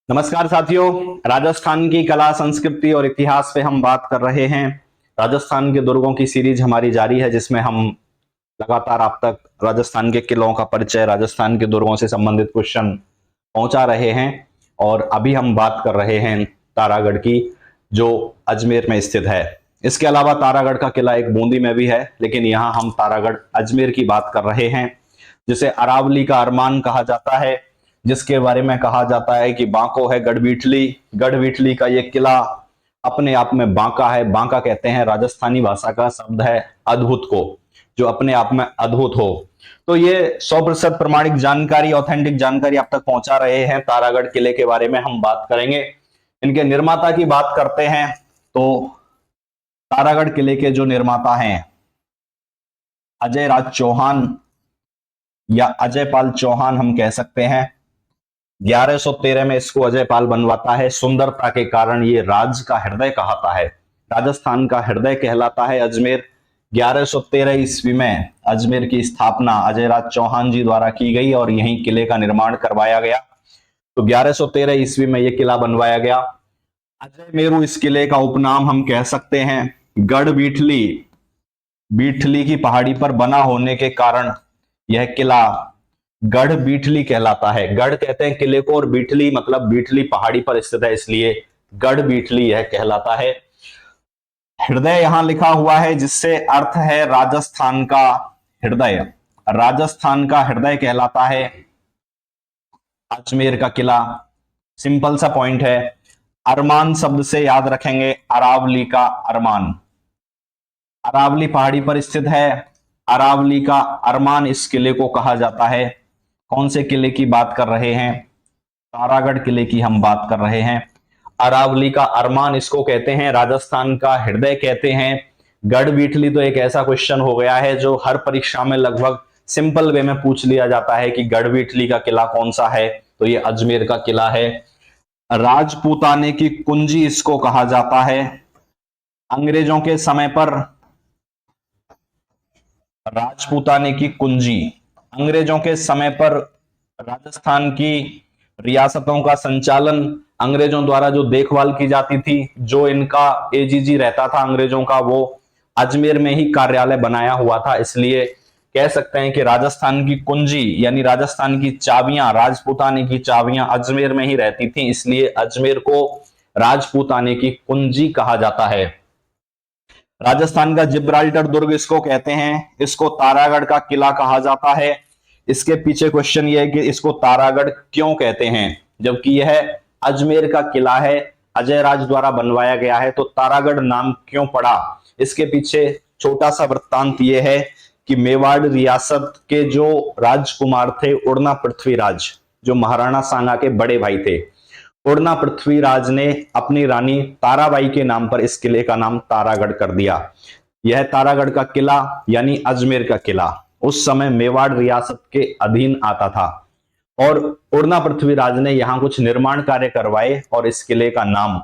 नमस्कार साथियों। राजस्थान की कला, संस्कृति और इतिहास पे हम बात कर रहे हैं। राजस्थान के दुर्गों की सीरीज हमारी जारी है, जिसमें हम लगातार आप तक राजस्थान के किलों का परिचय, राजस्थान के दुर्गों से संबंधित क्वेश्चन पहुंचा रहे हैं। और अभी हम बात कर रहे हैं तारागढ़ की, जो अजमेर में स्थित है। इसके अलावा तारागढ़ का किला एक बूंदी में भी है, लेकिन यहाँ हम तारागढ़ अजमेर की बात कर रहे हैं, जिसे अरावली का अरमान कहा जाता है, जिसके बारे में कहा जाता है कि बांको है गढ़बीठली। गढ़बीठली का ये किला अपने आप में बांका है। बांका कहते हैं, राजस्थानी भाषा का शब्द है अद्भुत को, जो अपने आप में अद्भुत हो। तो ये 100% प्रमाणिक जानकारी, ऑथेंटिक जानकारी आप तक पहुंचा रहे हैं। तारागढ़ किले के बारे में हम बात करेंगे। इनके निर्माता की बात करते हैं तो तारागढ़ किले के जो निर्माता हैं, अजय राज चौहान या अजय पाल चौहान हम कह सकते हैं। 1113 में इसको अजय पाल बनवाता है। सुंदरता के कारण ये राज का हृदय कहता है, राजस्थान का हृदय कहलाता है अजमेर। 1113 ईस्वी में अजमेर की स्थापना अजय राज चौहान जी द्वारा की गई और यहीं किले का निर्माण करवाया गया। तो 1113 ईस्वी में यह किला बनवाया गया। अजय मेरू इस किले का उपनाम हम कह सकते हैं। गढ़ बीठली, बीठली की पहाड़ी पर बना होने के कारण यह किला गढ़ बीठली कहलाता है। गढ़ कहते हैं किले को और बीठली मतलब बीठली पहाड़ी पर स्थित है, इसलिए गढ़ बीठली यह कहलाता है। हृदय यहां लिखा हुआ है, जिससे अर्थ है राजस्थान का हृदय। राजस्थान का हृदय कहलाता है अजमेर का किला। सिंपल सा पॉइंट है। अरमान शब्द से याद रखेंगे अरावली का अरमान। अरावली पहाड़ी पर स्थित है। अरावली का अरमान इस किले को कहा जाता है। कौन से किले की बात कर रहे हैं? तारागढ़ किले की हम बात कर रहे हैं। अरावली का अरमान इसको कहते हैं, राजस्थान का हृदय कहते हैं। गढ़ बीठली तो एक ऐसा क्वेश्चन हो गया है जो हर परीक्षा में लगभग सिंपल वे में पूछ लिया जाता है कि गढ़ बीठली का किला कौन सा है, तो ये अजमेर का किला है। राजपूताने की कुंजी इसको कहा जाता है। अंग्रेजों के समय पर राजपूताने की कुंजी, अंग्रेजों के समय पर राजस्थान की रियासतों का संचालन अंग्रेजों द्वारा जो देखभाल की जाती थी, जो इनका एजीजी रहता था अंग्रेजों का, वो अजमेर में ही कार्यालय बनाया हुआ था। इसलिए कह सकते हैं कि राजस्थान की कुंजी यानी राजस्थान की चाबियां, राजपूताने की चाबियां अजमेर में ही रहती थी, इसलिए अजमेर को राजपूताने की कुंजी कहा जाता है। राजस्थान का जिब्राल्टर दुर्ग इसको कहते हैं। इसको तारागढ़ का किला कहा जाता है। इसके पीछे क्वेश्चन ये है कि इसको तारागढ़ क्यों कहते हैं, जबकि यह अजमेर का किला है, अजय राज द्वारा बनवाया गया है, तो तारागढ़ नाम क्यों पड़ा? इसके पीछे छोटा सा वृत्तांत यह है कि मेवाड़ रियासत के जो राजकुमार थे, उड़ना पृथ्वीराज, जो महाराणा सांगा के बड़े भाई थे, उड़ना पृथ्वीराज ने अपनी रानी ताराबाई के नाम पर इस किले का नाम तारागढ़ कर दिया। यह तारागढ़ का किला यानी अजमेर का किला उस समय मेवाड़ रियासत के अधीन आता था और उड़ना पृथ्वीराज ने यहां कुछ निर्माण कार्य करवाए और इस किले का नाम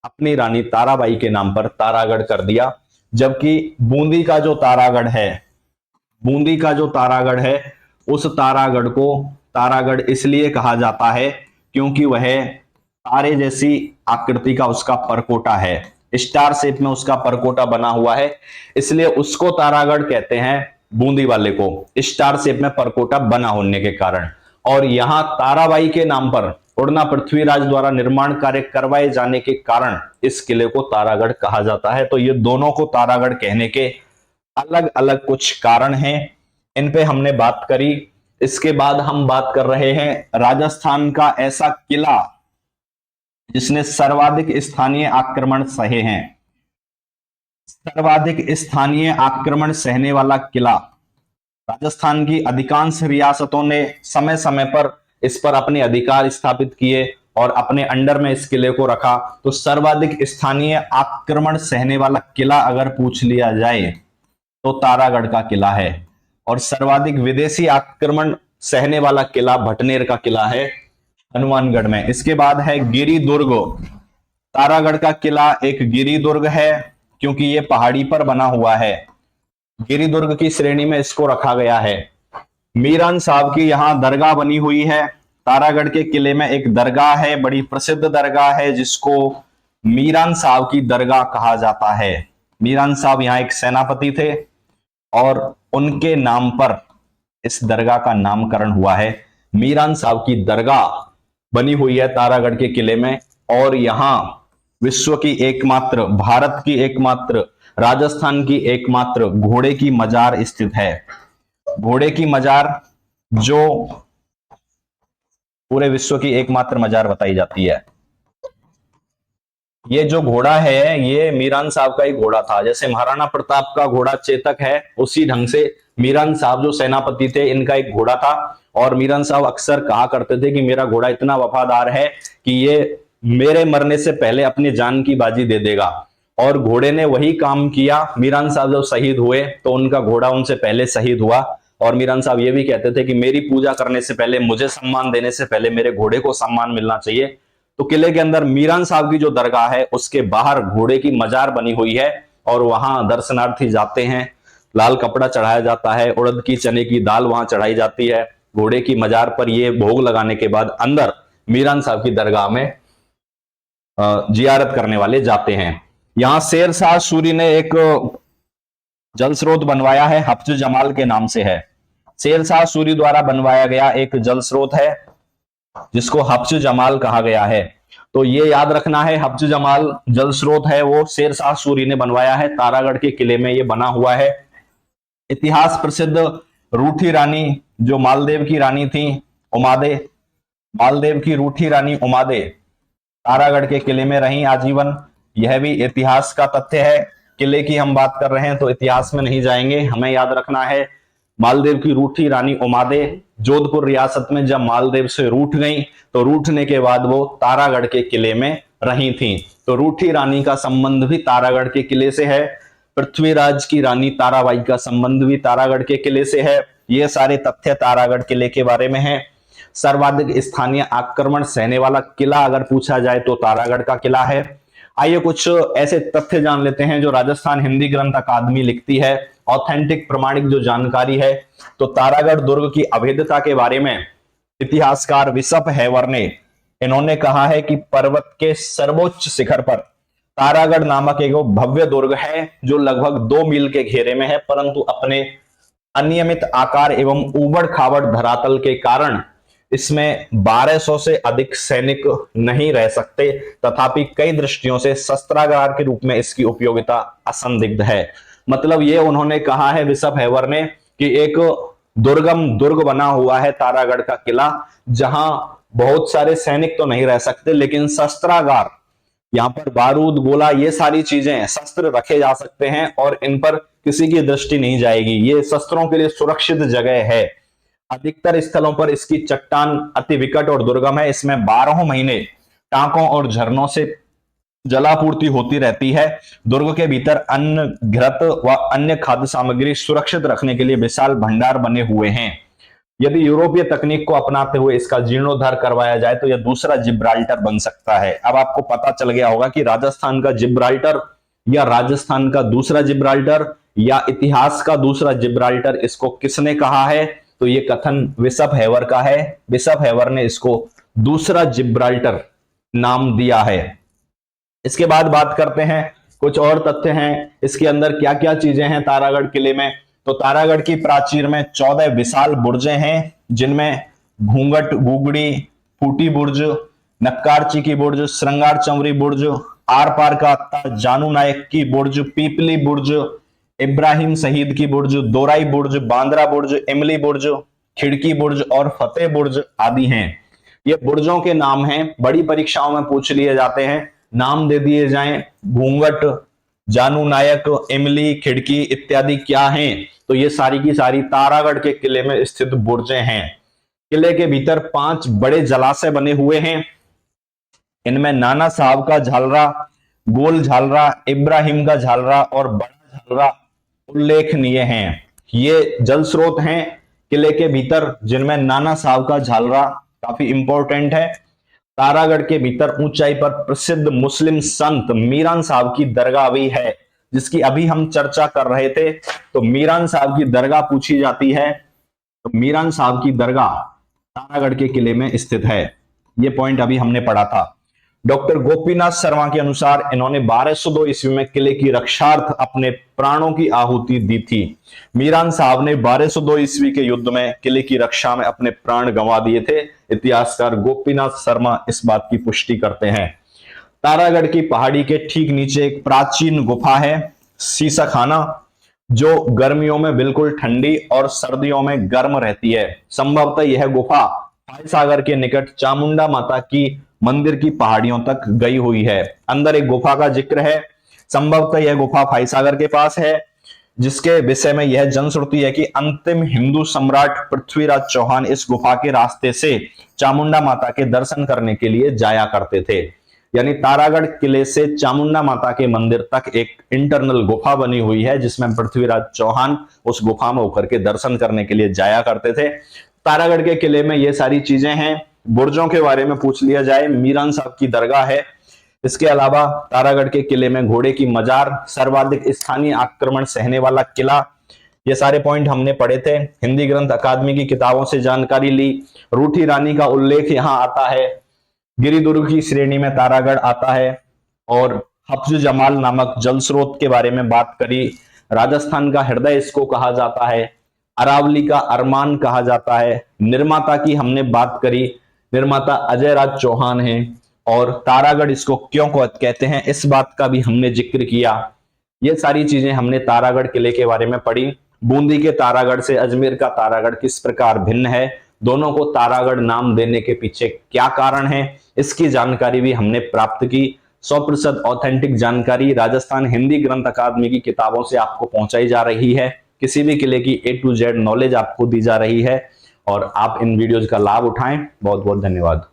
अपनी रानी ताराबाई के नाम पर तारागढ़ कर दिया। जबकि बूंदी का जो तारागढ़ है, बूंदी का जो तारागढ़ है, उस तारागढ़ को तारागढ़ इसलिए कहा जाता है क्योंकि वह तारे जैसी आकृति का उसका परकोटा है, स्टार शेप में उसका परकोटा बना हुआ है, इसलिए उसको तारागढ़ कहते हैं। बूंदी वाले को स्टार शेप में परकोटा बना होने के कारण, और यहां ताराबाई के नाम पर उड़ना पृथ्वीराज द्वारा निर्माण कार्य करवाए जाने के कारण इस किले को तारागढ़ कहा जाता है। तो ये दोनों को तारागढ़ कहने के अलग अलग कुछ कारण हैं, इन पे हमने बात करी। इसके बाद हम बात कर रहे हैं राजस्थान का ऐसा किला जिसने सर्वाधिक स्थानीय आक्रमण सहे हैं। सर्वाधिक स्थानीय आक्रमण सहने वाला किला, राजस्थान की अधिकांश रियासतों ने समय समय पर इस पर अपने अधिकार स्थापित किए और अपने अंडर में इस किले को रखा। तो सर्वाधिक स्थानीय आक्रमण सहने वाला किला अगर पूछ लिया जाए तो तारागढ़ का किला है, और सर्वाधिक विदेशी आक्रमण सहने वाला किला भटनेर का किला है हनुमानगढ़ में। इसके बाद है गिरी दुर्ग। तारागढ़ का किला एक गिरी दुर्ग है क्योंकि यह पहाड़ी पर बना हुआ है। गिरी दुर्ग की श्रेणी में इसको रखा गया है। मीरान साहब की यहां दरगाह बनी हुई है। तारागढ़ के किले में एक दरगाह है, बड़ी प्रसिद्ध दरगाह है, जिसको मीरान साहब की दरगाह कहा जाता है। मीरान साहब यहाँ एक सेनापति थे और उनके नाम पर इस दरगाह का नामकरण हुआ है। मीरान साहब की दरगाह बनी हुई है तारागढ़ के किले में, और यहां विश्व की एकमात्र, भारत की एकमात्र, राजस्थान की एकमात्र घोड़े की मजार स्थित है। घोड़े की मजार जो पूरे विश्व की एकमात्र मजार बताई जाती है। ये जो घोड़ा है ये मीरान साहब का ही घोड़ा था। जैसे महाराणा प्रताप का घोड़ा चेतक है, उसी ढंग से मीरान साहब जो सेनापति थे इनका एक घोड़ा था। और मीरान साहब अक्सर कहा करते थे कि मेरा घोड़ा इतना वफादार है कि ये मेरे मरने से पहले अपनी जान की बाजी दे देगा। और घोड़े ने वही काम किया। मीरान साहब जब शहीद हुए तो उनका घोड़ा उनसे पहले शहीद हुआ। और मीरान साहब ये भी कहते थे कि मेरी पूजा करने से पहले, मुझे सम्मान देने से पहले मेरे घोड़े को सम्मान मिलना चाहिए। तो किले के अंदर मीरान साहब की जो दरगाह है उसके बाहर घोड़े की मजार बनी हुई है, और वहां दर्शनार्थी जाते हैं। लाल कपड़ा चढ़ाया जाता है, उड़द की चने की दाल वहां चढ़ाई जाती है। घोड़े की मजार पर ये भोग लगाने के बाद अंदर मीरान साहब की दरगाह में जियारत करने वाले जाते हैं। यहां शेर शाह सूरी ने एक जल स्रोत बनवाया है, हफ्ज जमाल के नाम से है। शेर शाह सूरी द्वारा बनवाया गया एक जल स्रोत है जिसको हफ्ज जमाल कहा गया है। तो ये याद रखना है, हफ्ज जमाल जल स्रोत है वो शेर शाह सूरी ने बनवाया है। तारागढ़ के किले में ये बना हुआ है। इतिहास प्रसिद्ध रूठी रानी जो मालदेव की रानी थी, उमादे, मालदेव की रूठी रानी उमादे तारागढ़ के किले में रही आजीवन। यह भी इतिहास का तथ्य है। किले की हम बात कर रहे हैं तो इतिहास में नहीं जाएंगे, हमें याद रखना है मालदेव की रूठी रानी उमादे जोधपुर रियासत में जब मालदेव से रूठ गई तो रूठने के बाद वो तारागढ़ के किले में रही थी। तो रूठी रानी का संबंध भी तारागढ़ के किले से है। पृथ्वीराज की रानी ताराबाई का संबंध भी तारागढ़ के किले से है। ये सारे तथ्य तारागढ़ किले के बारे में है। सर्वाधिक स्थानीय आक्रमण सहने वाला किला अगर पूछा जाए तो तारागढ़ का किला है। आइए कुछ ऐसे तथ्य जान लेते हैं जो राजस्थान हिंदी ग्रंथ अकादमी लिखती है, ऑथेंटिक प्रमाणिक जो जानकारी है। तो तारागढ़ दुर्ग की अभेद्यता के बारे में इतिहासकार विशप हैवर ने इन्होंने कहा है कि पर्वत के सर्वोच्च शिखर पर तारागढ़ नामक एक भव्य दुर्ग है जो लगभग 2 मील के घेरे में है, परंतु अपने अनियमित आकार एवं उबड़ खाबड़ धरातल के कारण इसमें 1200 से अधिक सैनिक नहीं रह सकते। तथापि कई दृष्टियों से शस्त्रागार के रूप में इसकी उपयोगिता असंदिग्ध है। मतलब ये उन्होंने कहा है विशप हैवर ने कि एक दुर्गम दुर्ग बना हुआ है तारागढ़ का किला, जहां बहुत सारे सैनिक तो नहीं रह सकते, लेकिन शस्त्रागार, यहाँ पर बारूद, गोला, ये सारी चीजें, शस्त्र रखे जा सकते हैं और इन पर किसी की दृष्टि नहीं जाएगी। ये शस्त्रों के लिए सुरक्षित जगह है। अधिकतर स्थलों पर इसकी चट्टान अति विकट और दुर्गम है। इसमें 12 महीने टांकों और झरनों से जलापूर्ति होती रहती है। दुर्ग के भीतर अन्न, घृत व अन्य खाद्य सामग्री सुरक्षित रखने के लिए विशाल भंडार बने हुए हैं। यदि यूरोपीय तकनीक को अपनाते हुए इसका जीर्णोद्धार करवाया जाए तो यह दूसरा जिब्राल्टर बन सकता है। अब आपको पता चल गया होगा कि राजस्थान का जिब्राल्टर या राजस्थान का दूसरा जिब्राल्टर या इतिहास का दूसरा जिब्राल्टर, इसको किसने कहा है? तो ये कथन विशप हैवर का है। विशप हैवर ने इसको दूसरा जिब्राल्टर नाम दिया है। इसके बाद बात करते हैं कुछ और तथ्य हैं इसके अंदर क्या क्या चीजें हैं तारागढ़ किले में। तो तारागढ़ की प्राचीर में 14 विशाल बुर्जें हैं, जिनमें घूंघट गुगड़ी, फूटी बुर्ज, नक्कारची की बुर्ज, श्रृंगार चंवरी बुर्ज, आर पार का अत्ता, जानू नायक की बुर्ज, पीपली बुर्ज, इब्राहिम शहीद की बुर्ज, दोराई बुर्ज, बांद्रा बुर्ज, इमली बुर्ज, खिड़की बुर्ज और फतेह बुर्ज आदि हैं। ये बुर्जों के नाम हैं, बड़ी परीक्षाओं में पूछ लिए जाते हैं, नाम दे दिए जाएं। घूंघट, जानू नायक, इमली, खिड़की इत्यादि क्या हैं? तो ये सारी की सारी तारागढ़ के किले में स्थित बुर्जें हैं। किले के भीतर 5 बड़े जलाशय बने हुए हैं। इनमें नाना साहब का झालरा, गोल झालरा, इब्राहिम का झालरा और बड़ा झालरा उल्लेखनीय हैं। ये जल स्रोत हैं किले के भीतर, जिनमें नाना साहब का झालरा काफी इंपॉर्टेंट है। तारागढ़ के भीतर ऊंचाई पर प्रसिद्ध मुस्लिम संत मीरान साहब की दरगाह भी है, जिसकी अभी हम चर्चा कर रहे थे। तो मीरान साहब की दरगाह पूछी जाती है, तो मीरान साहब की दरगाह तारागढ़ के किले में स्थित है। ये पॉइंट अभी हमने पढ़ा था। डॉक्टर गोपीनाथ शर्मा के अनुसार इन्होंने 1202 ईस्वी में किले की रक्षार्थ अपने प्राणों की आहुति दी थी। मीरान साहब ने 1202 ईस्वी के युद्ध में किले की रक्षा में अपने प्राण गंवा दिए थे। इतिहासकार गोपीनाथ शर्मा इस बात की पुष्टि करते हैं। तारागढ़ की पहाड़ी के ठीक नीचे एक प्राचीन गुफा है, सीसाखाना, जो गर्मियों में बिल्कुल ठंडी और सर्दियों में गर्म रहती है। संभवतः यह गुफा फायसागर के निकट चामुंडा माता की मंदिर की पहाड़ियों तक गई हुई है। अंदर एक गुफा का जिक्र है। संभवतः यह गुफा फायसागर के पास है, जिसके विषय में यह जनश्रुति है कि अंतिम हिंदू सम्राट पृथ्वीराज चौहान इस गुफा के रास्ते से चामुंडा माता के दर्शन करने के लिए जाया करते थे। यानी तारागढ़ किले से चामुंडा माता के मंदिर तक एक इंटरनल गुफा बनी हुई है, जिसमें पृथ्वीराज चौहान उस गुफा में होकर के दर्शन करने के लिए जाया करते थे। तारागढ़ के किले में ये सारी चीजें हैं। बुर्जों के बारे में पूछ लिया जाए, मीरान साहब की दरगाह है। इसके अलावा तारागढ़ के किले में घोड़े की मजार, सर्वाधिक स्थानीय आक्रमण सहने वाला किला, ये सारे पॉइंट हमने पढ़े थे। हिंदी ग्रंथ अकादमी की किताबों से जानकारी ली। रूठी रानी का उल्लेख यहाँ आता है। गिरिदुर्ग की श्रेणी में तारागढ़ आता है। और हफ्ज जमाल नामक जल स्रोत के बारे में बात करी। राजस्थान का हृदय इसको कहा जाता है। अरावली का अरमान कहा जाता है। निर्माता की हमने बात करी, निर्माता अजय राज चौहान हैं। और तारागढ़ इसको क्यों कहते हैं, इस बात का भी हमने जिक्र किया। ये सारी चीजें हमने तारागढ़ किले के बारे में पढ़ी। बूंदी के तारागढ़ से अजमेर का तारागढ़ किस प्रकार भिन्न है, दोनों को तारागढ़ नाम देने के पीछे क्या कारण है, इसकी जानकारी भी हमने प्राप्त की। 100% ऑथेंटिक जानकारी राजस्थान हिंदी ग्रंथ अकादमी की किताबों से आपको पहुंचाई जा रही है। किसी भी किले की A to Z नॉलेज आपको दी जा रही है और आप इन वीडियोज का लाभ उठाएं। बहुत बहुत धन्यवाद।